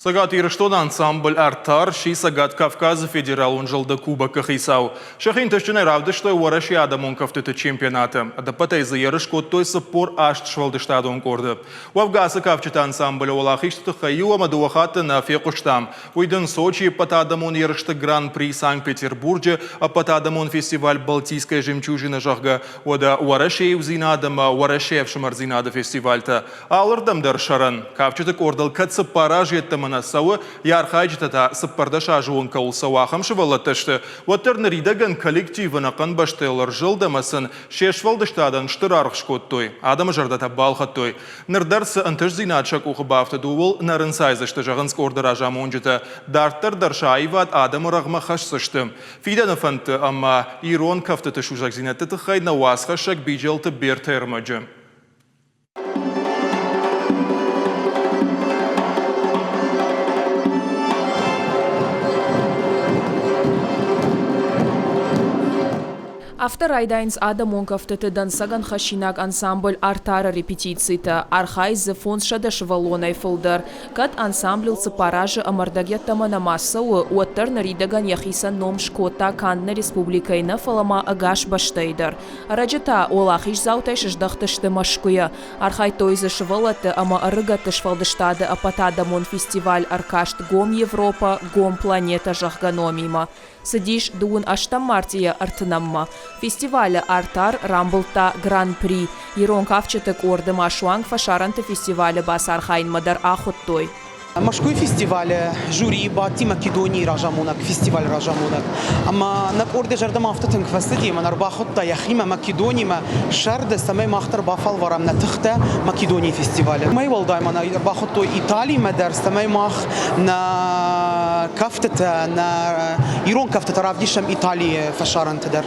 Сагат ирыштон ансамбль «Артар» ши Сагат Кавказа федералун жылды кубок хисау. Шахин тышчыны равды, что уараши адамун кафтыты чемпионата. Адапатайзы ярыш коттой саппор ашт швалдыштадун корды. Уавгасы кавчыта ансамбль олахишты хаю амадуахаты на фекуштам. Уйдын Сочи патадамун ярышты гран-при Санкт-Петербурге, а патадамун фестиваль «Балтийская жемчужина» жахга. Ода уараши узинадама, уараши в фестивальта. Алырдамдар шаран. Кавчыты кордал катсы паражеттамын сауы ярхайжытата сыппардаша жуын каулсауахым шывалаттышты. Ваттернеридаган коллективына қанбаштайлар жылдамасын шешвалдыштадан штырарғыш коттой. Адамы жардата балхаттой. Нырдарсы ынтыш зинатшак уқыбафты дуыл нарын сайзышты жағынск ордыра жамонжыта. Дарттар дарша айват адамы рағма қашсышты. Фиданы фанты амма ирон кафтыты шужак зинатты тықайна уасқашак бейжелті бертайрмаджы. Автор айдайнс адамон кафтытыдан саган хашинак ансамбль «Артара» репетицийта. Архайзы фонд шадашвалонай фылдар. Кат ансамблился паражы амардагеттама на массауы уаттар наридаган яхисан ном шкота Канна республикайна фалама агаш баштайдар. Раджата олахиш заутайш ждахтышты машкуя. Архай тойзы швалаты ама арыгаты швалдыштады апатадамон фестиваль Аркашт гом Европа, гом планета жахганомима. Садиш дуун аштам мартия артынамма. Фестиваля «Артар» рамбылта гран-при. Ирон кавчатык орды машуанг фашаранты фестиваля басархайн мадар ахуттой. Машкуй фестивале жюри бати Македонии ражамунак фестиваль ражамунак. Ама нак орде жардам автотын квастыди манар бахутта яхима Македонии ма шарды самай махтар бафал варам на тхта Македонии фестивале. Май валдай мана бахутто Италии мадар самай мах на кафтата на Ирон кафтата равдишам Италии фашарантыдар.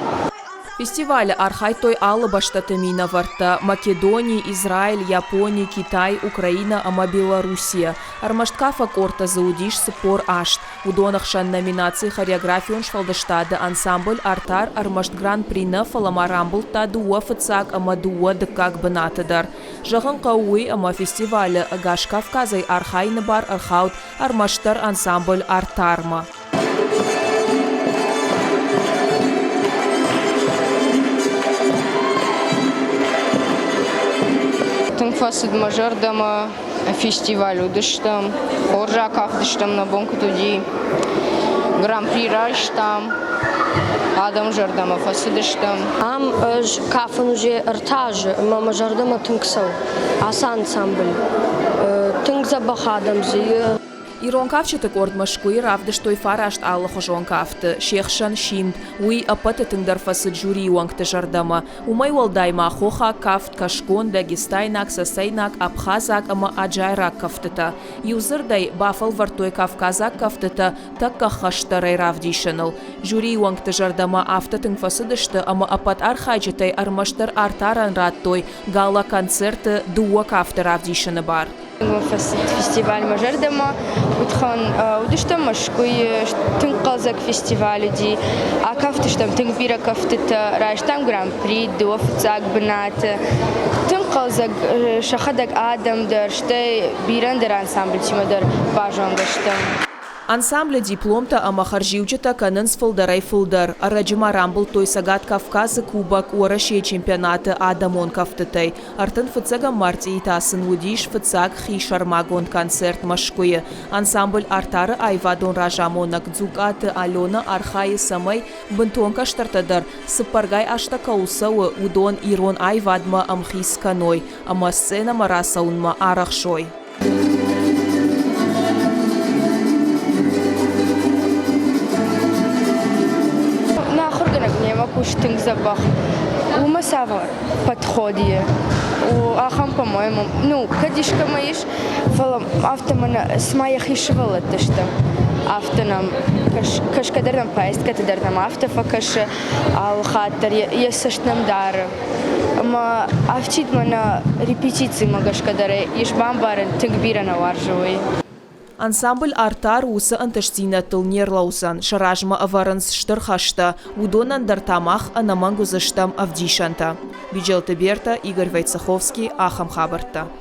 Фестиваль архайтой алы баштатымина варта Македонии, Израиль, Япония, Китай, Украина, ама Белоруссия. Армашткафа корта заудиш сыпор ашт. Удонах шан номинации хореографион швалдаштады ансамбль «Артар» армашт гран-при на фалама рамбылта дуа фыцак ама дуа дыкак бынатыдар. Жағын қауы ама фестивалі агаш Кавказай архайны бар архаут армаштар ансамбль «Артарма». Фасад мажардама фестивалю дыштам, оржаках дыштам на бонку туди, гран-при раштам, адам жардама фасад дыштам. Ам кафан уже артаж, мама жардама тынксау, аса ансамбль, тынкза бахадам зие. Ирон кавчатык орд машкуи равдыштой фарашт аллы хожон кафты, шехшан шимд, уи апаты тыңдар фасад жюри уангты жардама. Умай валдайма хоха кафт кашкон Дагестайнак, Сасайнак, Абхазак ама аджайрак кафтыта. Юзырдай бафал вартой Кавказак кафтыта, такка хаштарай равдишанал. Жюри уангты жардама автотың фасадышты ама апат архайджатай армаштар артаран радтой, гала концерты дуа кафты равдишаны бар. Фестиваль мажардама утхан удыштам машкуй тынқазак фестиваль ди а кафтыштам тыңбира кафтыта раштам гран-при дуафцак бната тынқазак шахадак адамдар штай бирандер ансамбль тимадар бажандаштам. Ансамбля дипломта ама харживчата канынс фылдарай фылдар. Араджима рамбыл той Сагат Кавказы кубок уарашей чемпионаты адамон кафтытай. Артын фыцага марти итасын удиш фыцаг хи шармагон концерт машкуе. Ансамбль «Артары» айвадон ражамонак дзукаты Алена архаи самай бынтонка штартадар. Сыпаргай ашта каусауы удон ирон айвадма амхис каной. Ама сцена марасаунма арахшой. Куштинг забах. У масава подходе. У ахам, по-моему, ну, кадишка маиш, фалам автомана смая хишвала тышта. Автонам кашкадарнам поездка тадарнам автофакаше алхатар ясаштнам дара. Ма автит мана репетиции магашкадаре ишбамбарын тыгбирана варжуй. Ансамбль «Артар» усы антыштинатыл нерлаузан, шаражма аваранс штырхашта, удонан дартамах анамангузыштам авдишанта. Бюджелты Берта, Игорь Войцеховский, Ахам Хабарта.